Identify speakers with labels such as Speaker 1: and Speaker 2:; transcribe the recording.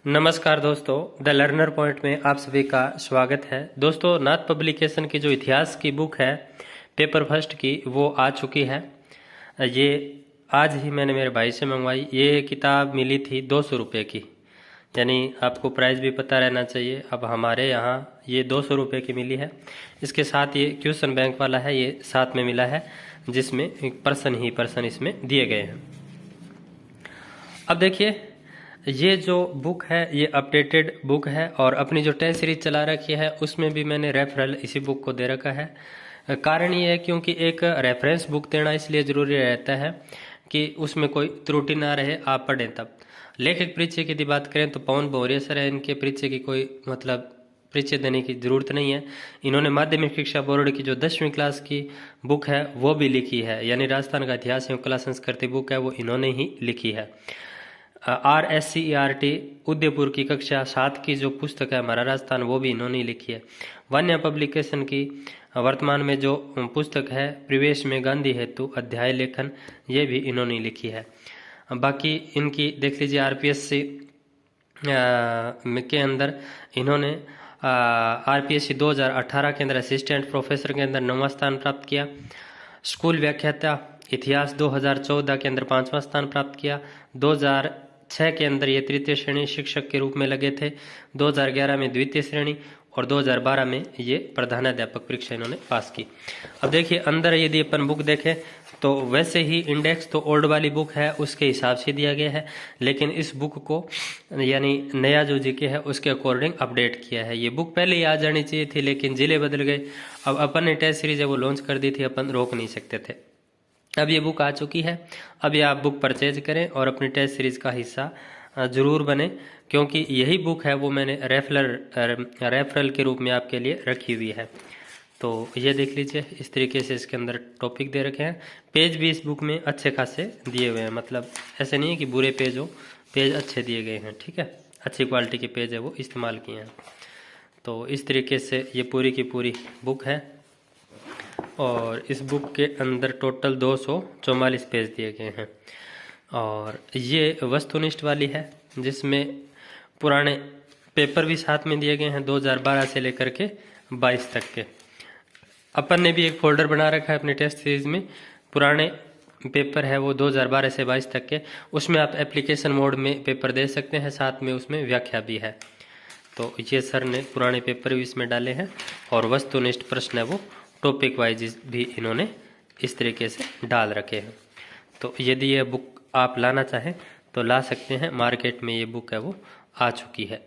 Speaker 1: नमस्कार दोस्तों, the learner point में आप सभी का स्वागत है। दोस्तों, नाथ पब्लिकेशन की जो इतिहास की बुक है पेपर फर्स्ट की, वो आ चुकी है। ये आज ही मैंने मेरे भाई से मंगवाई। ये किताब मिली थी 200 रुपये की, यानी आपको प्राइस भी पता रहना चाहिए। अब हमारे यहाँ ये 200 रुपये की मिली है। इसके साथ ये क्वेश्चन बैंक वाला है, ये साथ में मिला है, जिसमें पर्सन इसमें दिए गए हैं। अब देखिए, ये जो बुक है ये अपडेटेड बुक है और अपनी जो टेस्ट सीरीज चला रखी है उसमें भी मैंने रेफरल इसी बुक को दे रखा है। कारण ये है क्योंकि एक रेफरेंस बुक देना इसलिए ज़रूरी रहता है कि उसमें कोई त्रुटि ना रहे, आप पढ़ें तब। लेखक परिचय की यदि बात करें तो पवन भौरिया सर है, इनके परिचय की कोई परिचय देने की ज़रूरत नहीं है। इन्होंने माध्यमिक शिक्षा बोर्ड की जो 10वीं क्लास की बुक है वो भी लिखी है, यानी राजस्थान का इतिहास एवं कला संस्कृति बुक है वो इन्होंने ही लिखी है। RSCERT उदयपुर की कक्षा 7 की जो पुस्तक है हमारा राजस्थान, वो भी इन्होंने लिखी है। वन्य पब्लिकेशन की वर्तमान में जो पुस्तक है प्रवेश में गांधी हेतु अध्याय लेखन, ये भी इन्होंने लिखी है। बाकी इनकी देख लीजिए, RPSC के अंदर इन्होंने RPSC 2018 के अंदर असिस्टेंट प्रोफेसर के अंदर 9वां स्थान प्राप्त किया। स्कूल व्याख्याता इतिहास 2014 के अंदर 5वां स्थान प्राप्त किया। 2006 के अंदर ये तृतीय श्रेणी शिक्षक के रूप में लगे थे। 2011 में द्वितीय श्रेणी और 2012 में ये प्रधानाध्यापक परीक्षा इन्होंने पास की। अब देखिए, अंदर यदि अपन बुक देखें तो वैसे ही इंडेक्स तो ओल्ड वाली बुक है उसके हिसाब से दिया गया है, लेकिन इस बुक को यानी नया जो जीके है उसके अकॉर्डिंग अपडेट किया है। ये बुक पहले ही आ जानी चाहिए थी, लेकिन जिले बदल गए। अब अपन ने टेस्ट सीरीज है वो लॉन्च कर दी थी, अपन रोक नहीं सकते थे। अब ये बुक आ चुकी है। अब ये आप बुक परचेज करें और अपनी टेस्ट सीरीज का हिस्सा ज़रूर बने, क्योंकि यही बुक है वो मैंने रेफरल के रूप में आपके लिए रखी हुई है। तो ये देख लीजिए, इस तरीके से इसके अंदर टॉपिक दे रखे हैं। पेज भी इस बुक में अच्छे खासे दिए हुए हैं, मतलब ऐसे नहीं है कि बुरे पेज हो, पेज अच्छे दिए गए हैं। ठीक है, अच्छी क्वालिटी के पेज है वो इस्तेमाल किए हैं। तो इस तरीके से ये पूरी की पूरी बुक है और इस बुक के अंदर टोटल 244 पेज दिए गए हैं। और ये वस्तुनिष्ठ वाली है, जिसमें पुराने पेपर भी साथ में दिए गए हैं 2012 से लेकर के 22 तक के। अपन ने भी एक फोल्डर बना रखा है अपने टेस्ट सीरीज में, पुराने पेपर है वो 2012 से 22 तक के, उसमें आप एप्लीकेशन मोड में पेपर दे सकते हैं, साथ में उसमें व्याख्या भी है। तो ये सर ने पुराने पेपर भी इसमें डाले हैं और वस्तुनिष्ठ प्रश्न है वो टॉपिक वाइज भी इन्होंने इस तरीके से डाल रखे हैं। तो यदि ये बुक आप लाना चाहें तो ला सकते हैं, मार्केट में ये बुक है वो आ चुकी है।